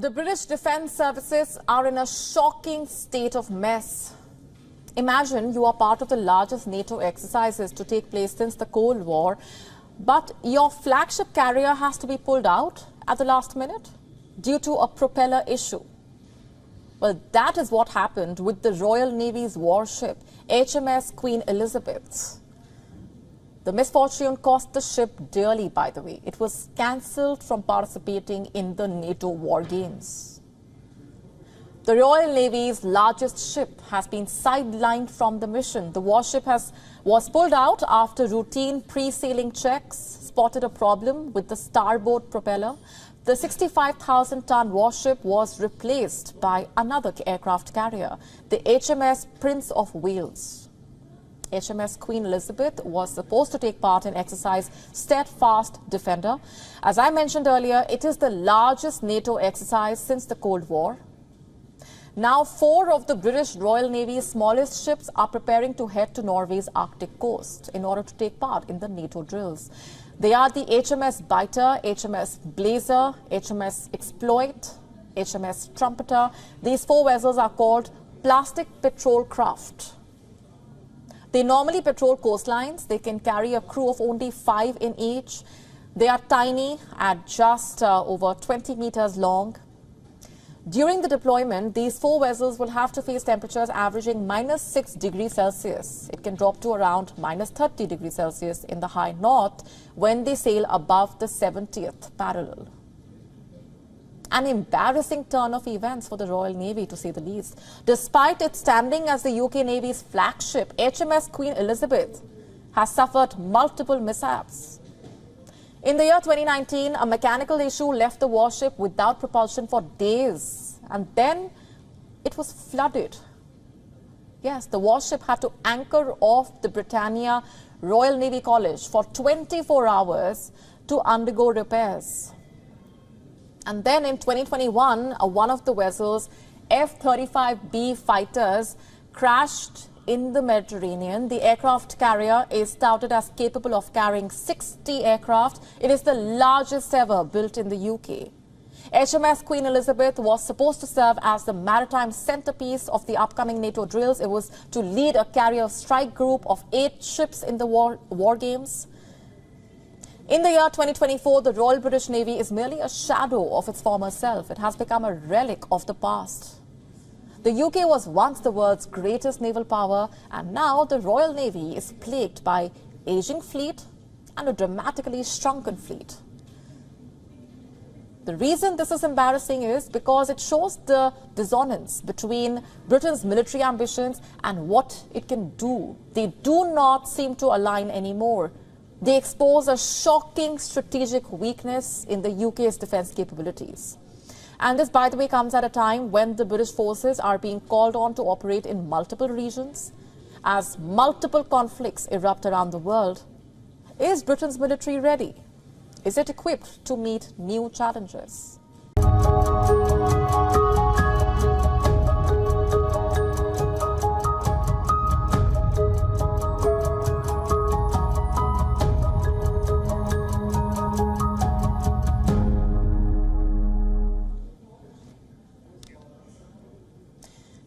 The British Defence Services are in a shocking state of mess. Imagine you are part of the largest NATO exercises to take place since the Cold War, but your flagship carrier has to be pulled out at the last minute due to a propeller issue. Well, that is what happened with the Royal Navy's warship, HMS Queen Elizabeth. The misfortune cost the ship dearly, by the way. It was cancelled from participating in the NATO war games. The Royal Navy's largest ship has been sidelined from the mission. The warship was pulled out after routine pre-sailing checks spotted a problem with the starboard propeller. The 65,000-ton warship was replaced by another aircraft carrier, the HMS Prince of Wales. HMS Queen Elizabeth was supposed to take part in exercise Steadfast Defender. As I mentioned earlier, it is the largest NATO exercise since the Cold War. Now, 4 of the British Royal Navy's smallest ships are preparing to head to Norway's Arctic coast in order to take part in the NATO drills. They are the HMS Biter, HMS Blazer, HMS Exploit, HMS Trumpeter. These 4 vessels are called plastic patrol craft. They normally patrol coastlines. They can carry a crew of only 5 in each. They are tiny at just over 20 meters long. During the deployment, these 4 vessels will have to face temperatures averaging -6 degrees Celsius. It can drop to around -30 degrees Celsius in the high north when they sail above the 70th parallel. An embarrassing turn of events for the Royal Navy, to say the least. Despite its standing as the UK Navy's flagship, HMS Queen Elizabeth has suffered multiple mishaps. In the year 2019, a mechanical issue left the warship without propulsion for days, and then it was flooded. Yes, the warship had to anchor off the Britannia Royal Navy College for 24 hours to undergo repairs. And then in 2021, one of the vessel's F-35B fighters crashed in the Mediterranean. The aircraft carrier is touted as capable of carrying 60 aircraft. It is the largest ever built in the UK. HMS Queen Elizabeth was supposed to serve as the maritime centerpiece of the upcoming NATO drills. It was to lead a carrier strike group of 8 ships in the war games. In the year 2024, the Royal British Navy is merely a shadow of its former self. It has become a relic of the past. The UK was once the world's greatest naval power, and now the Royal Navy is plagued by aging fleet and a dramatically shrunken fleet. The reason this is embarrassing is because it shows the dissonance between Britain's military ambitions and what it can do. They do not seem to align anymore. They expose a shocking strategic weakness in the UK's defence capabilities. And this, by the way, comes at a time when the British forces are being called on to operate in multiple regions as multiple conflicts erupt around the world. Is Britain's military ready? Is it equipped to meet new challenges?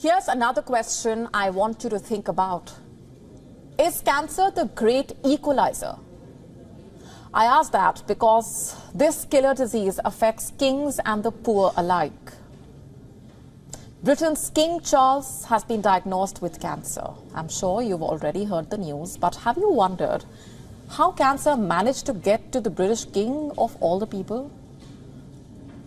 Here's another question I want you to think about. Is cancer the great equalizer? I ask that because this killer disease affects kings and the poor alike. Britain's King Charles has been diagnosed with cancer. I'm sure you've already heard the news, but have you wondered how cancer managed to get to the British king of all the people?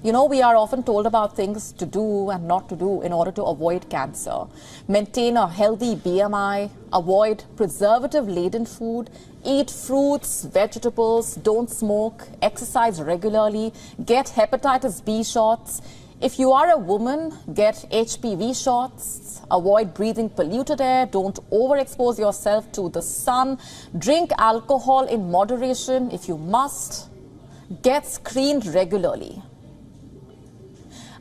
You know, we are often told about things to do and not to do in order to avoid cancer. Maintain a healthy BMI, avoid preservative-laden food, eat fruits, vegetables, don't smoke, exercise regularly, get hepatitis B shots. If you are a woman, get HPV shots, avoid breathing polluted air, don't overexpose yourself to the sun, drink alcohol in moderation if you must, get screened regularly.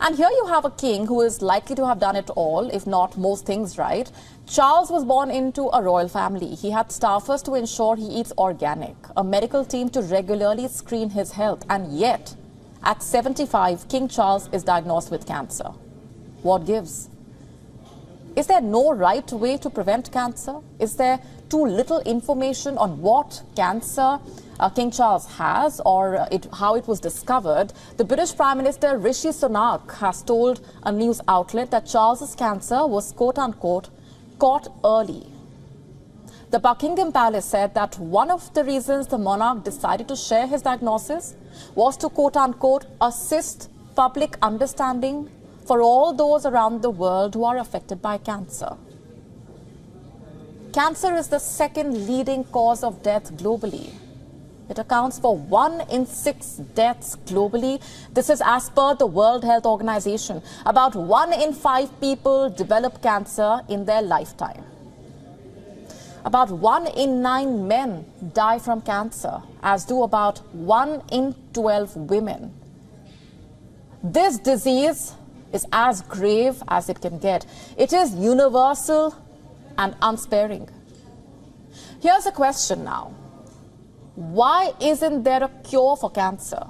And here you have a king who is likely to have done it all, if not most things right. Charles was born into a royal family. He had staffers to ensure he eats organic, a medical team to regularly screen his health. And yet, At 75, King Charles is diagnosed with cancer. What gives? Is there no right way to prevent cancer? Is there too little information on what cancer King Charles has or how it was discovered? The British Prime Minister Rishi Sunak has told a news outlet that Charles's cancer was quote-unquote caught early. The Buckingham Palace said that one of the reasons the monarch decided to share his diagnosis was to quote-unquote assist public understanding for all those around the world who are affected by cancer. Cancer is the second leading cause of death globally. It accounts for 1 in 6 deaths globally. This is as per the World Health Organization. About 1 in 5 people develop cancer in their lifetime. About 1 in 9 men die from cancer, as do about 1 in 12 women. This disease is as grave as it can get. It is universal and unsparing. Here's a question now. Why isn't there a cure for cancer?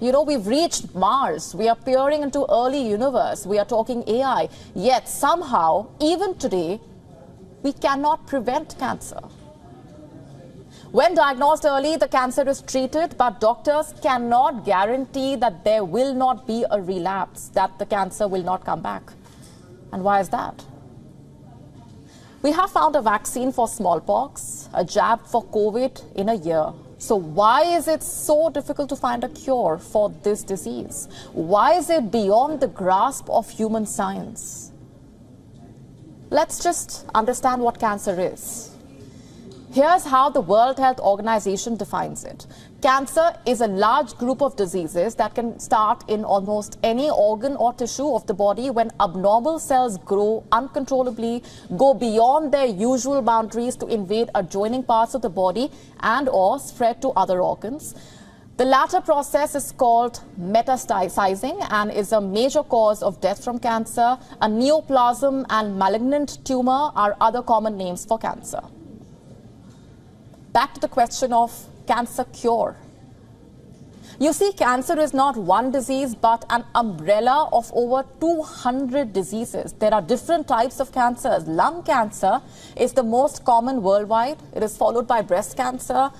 You know, we've reached Mars. We are peering into early universe. We are talking AI. Yet somehow, even today, we cannot prevent cancer. When diagnosed early, the cancer is treated, but doctors cannot guarantee that there will not be a relapse, that the cancer will not come back. And why is that? We have found a vaccine for smallpox, a jab for COVID in a year. So why is it so difficult to find a cure for this disease? Why is it beyond the grasp of human science? Let's just understand what cancer is. Here's how the World Health Organization defines it. Cancer is a large group of diseases that can start in almost any organ or tissue of the body when abnormal cells grow uncontrollably, go beyond their usual boundaries to invade adjoining parts of the body and or spread to other organs. The latter process is called metastasizing and is a major cause of death from cancer. A neoplasm and malignant tumor are other common names for cancer. Back to the question of cancer cure. You see, cancer is not one disease, but an umbrella of over 200 diseases. There are different types of cancers. Lung cancer is the most common worldwide. It is followed by breast cancer,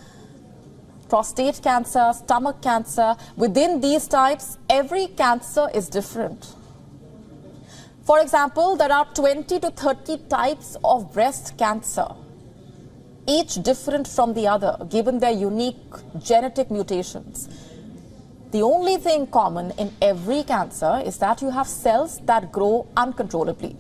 prostate cancer, stomach cancer. Within these types, every cancer is different. For example, there are 20 to 30 types of breast cancer, each different from the other, given their unique genetic mutations. The only thing common in every cancer is that you have cells that grow uncontrollably.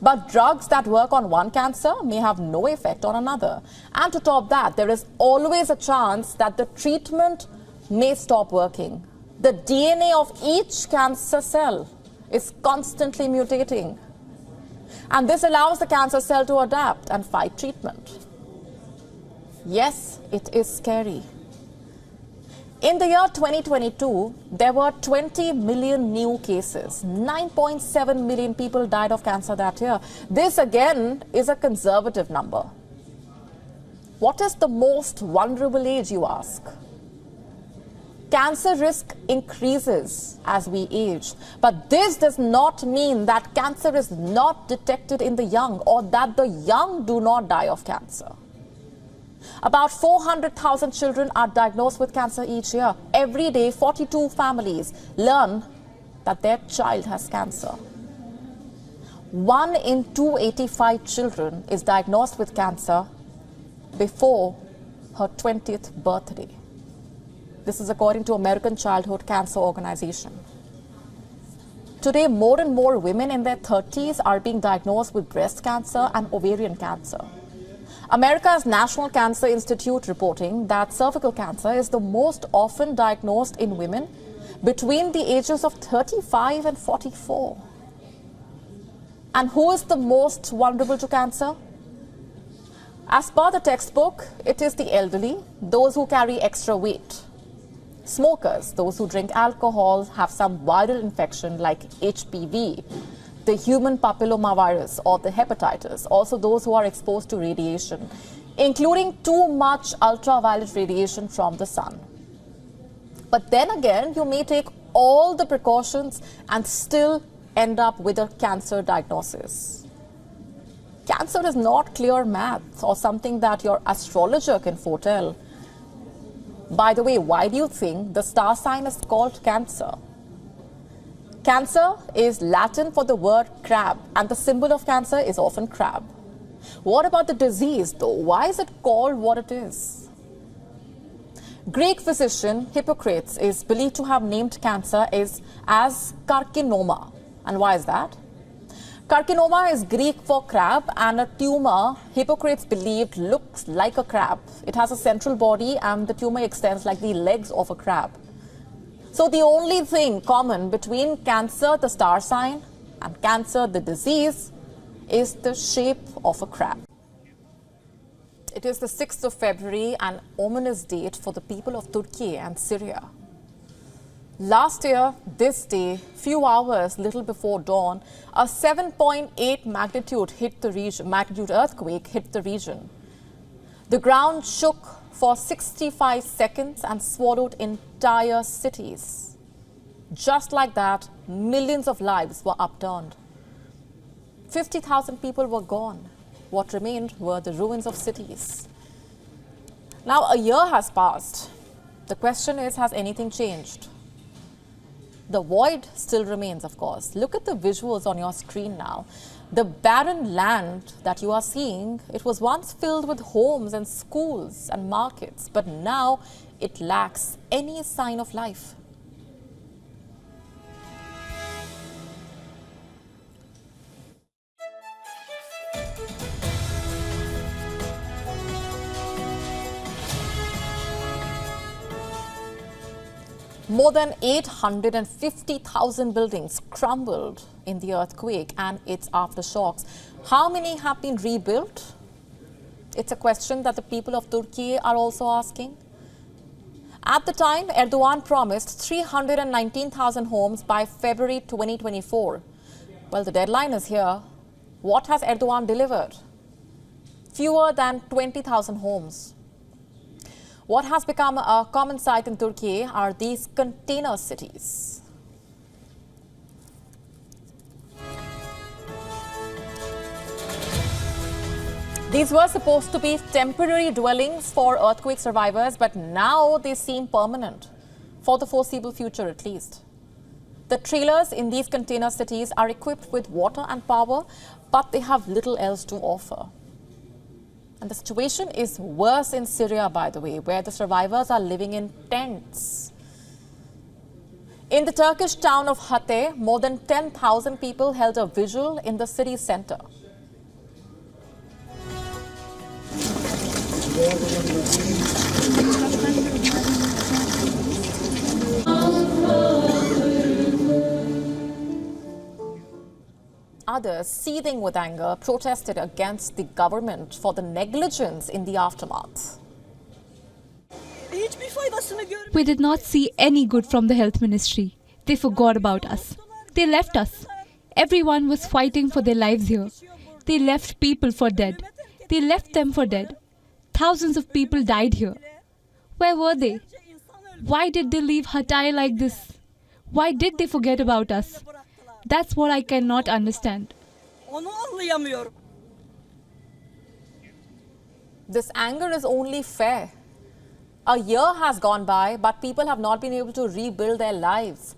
But drugs that work on one cancer may have no effect on another. And to top that, there is always a chance that the treatment may stop working. The DNA of each cancer cell is constantly mutating. And this allows the cancer cell to adapt and fight treatment. Yes, it is scary. In the year 2022, there were 20 million new cases. 9.7 million people died of cancer that year. This again is a conservative number. What is the most vulnerable age, you ask? Cancer risk increases as we age, but this does not mean that cancer is not detected in the young or that the young do not die of cancer. About 400,000 children are diagnosed with cancer each year. Every day, 42 families learn that their child has cancer. 1 in 285 children is diagnosed with cancer before her 20th birthday. This is according to American Childhood Cancer Organization. Today, more and more women in their 30s are being diagnosed with breast cancer and ovarian cancer. America's National Cancer Institute reporting that cervical cancer is the most often diagnosed in women between the ages of 35 and 44. And who is the most vulnerable to cancer? As per the textbook, it is the elderly, those who carry extra weight. Smokers, those who drink alcohol, have some viral infection like HPV, the human papillomavirus or the hepatitis, also those who are exposed to radiation, including too much ultraviolet radiation from the sun. But then again, you may take all the precautions and still end up with a cancer diagnosis. Cancer is not clear math or something that your astrologer can foretell. By the way, why do you think the star sign is called Cancer? Cancer is Latin for the word crab, and the symbol of Cancer is often crab. What about the disease, though? Why is it called what it is? Greek physician Hippocrates is believed to have named cancer as carcinoma. And why is that? Carcinoma is Greek for crab, and a tumor, Hippocrates believed, looks like a crab. It has a central body and the tumor extends like the legs of a crab. So the only thing common between Cancer, the star sign, and Cancer, the disease, is the shape of a crab. It is the 6th of February, an ominous date for the people of Turkey and Syria. Last year, this day, few hours little before dawn, a 7.8 magnitude earthquake hit the region. The ground shook for 65 seconds and swallowed entire cities. Just like that, millions of lives were upturned. 50,000 people were gone. What remained were the ruins of cities. Now, a year has passed. The question is, has anything changed? The void still remains, of course. Look at the visuals on your screen now. The barren land that you are seeing, it was once filled with homes and schools and markets, but now it lacks any sign of life. More than 850,000 buildings crumbled in the earthquake and its aftershocks. How many have been rebuilt? It's a question that the people of Turkey are also asking. At the time, Erdogan promised 319,000 homes by February 2024. Well, the deadline is here. What has Erdogan delivered? Fewer than 20,000 homes. What has become a common sight in Turkey are these container cities. These were supposed to be temporary dwellings for earthquake survivors, but now they seem permanent, for the foreseeable future at least. The trailers in these container cities are equipped with water and power, but they have little else to offer. And the situation is worse in Syria, by the way, where the survivors are living in tents. In the Turkish town of Hatay, more than 10,000 people held a vigil in the city center. Others, seething with anger, protested against the government for the negligence in the aftermath. We did not see any good from the health ministry. They forgot about us. They left us. Everyone was fighting for their lives here. They left people for dead. They left them for dead. Thousands of people died here. Where were they? Why did they leave Hatay like this? Why did they forget about us? That's what I cannot understand. This anger is only fair. A year has gone by, but people have not been able to rebuild their lives.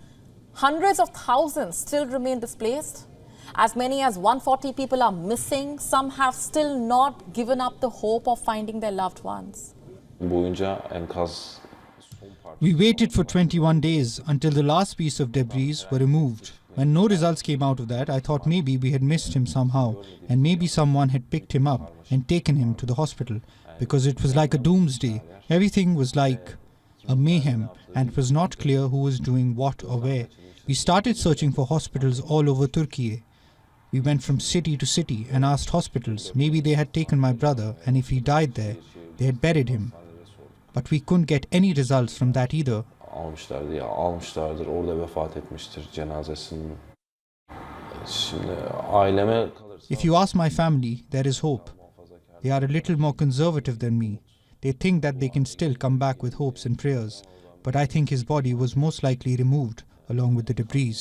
Hundreds of thousands still remain displaced. As many as 140 people are missing. Some have still not given up the hope of finding their loved ones. We waited for 21 days until the last piece of debris were removed. When no results came out of that, I thought maybe we had missed him somehow, and maybe someone had picked him up and taken him to the hospital, because it was like a doomsday. Everything was like a mayhem, and it was not clear who was doing what or where. We started searching for hospitals all over Turkey. We went from city to city and asked hospitals. Maybe they had taken my brother, and if he died there, they had buried him. But we couldn't get any results from that either. If you ask my family, there is hope. They are a little more conservative than me. They think that they can still come back with hopes and prayers. but I think his body was most likely removed along with the debris.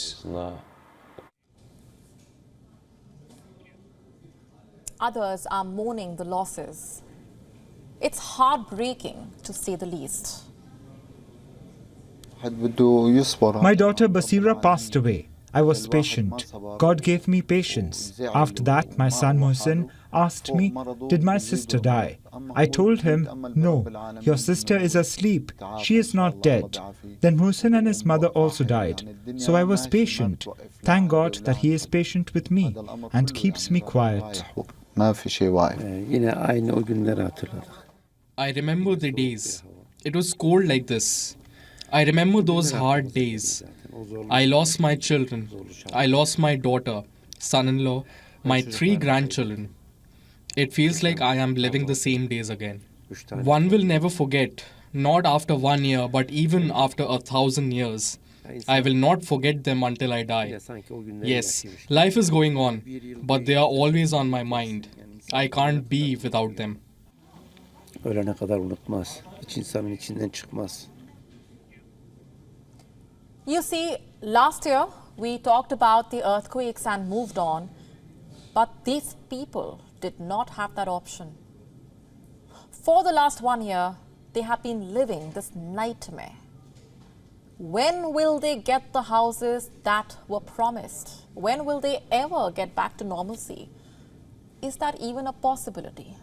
Others are mourning the losses. It's heartbreaking, to say the least. My daughter Basira passed away. I was patient. God gave me patience. After that, my son Mohsin asked me, "Did my sister die?" I told him, "No, your sister is asleep. She is not dead." Then Mohsin and his mother also died. So I was patient. Thank God that he is patient with me and keeps me quiet. I remember the days. It was cold like this. I remember those hard days. I lost my children. I lost my daughter, son-in-law, my 3 grandchildren. It feels like I am living the same days again. One will never forget, not after 1 year, but even after 1,000 years. I will not forget them until I die. Yes, life is going on, but they are always on my mind. I can't be without them. Ölene kadar unutmaz. Hiç insanın içinden çıkmaz. You see, last year we talked about the earthquakes and moved on, but these people did not have that option. For the last 1 year, they have been living this nightmare. When will they get the houses that were promised? When will they ever get back to normalcy? Is that even a possibility?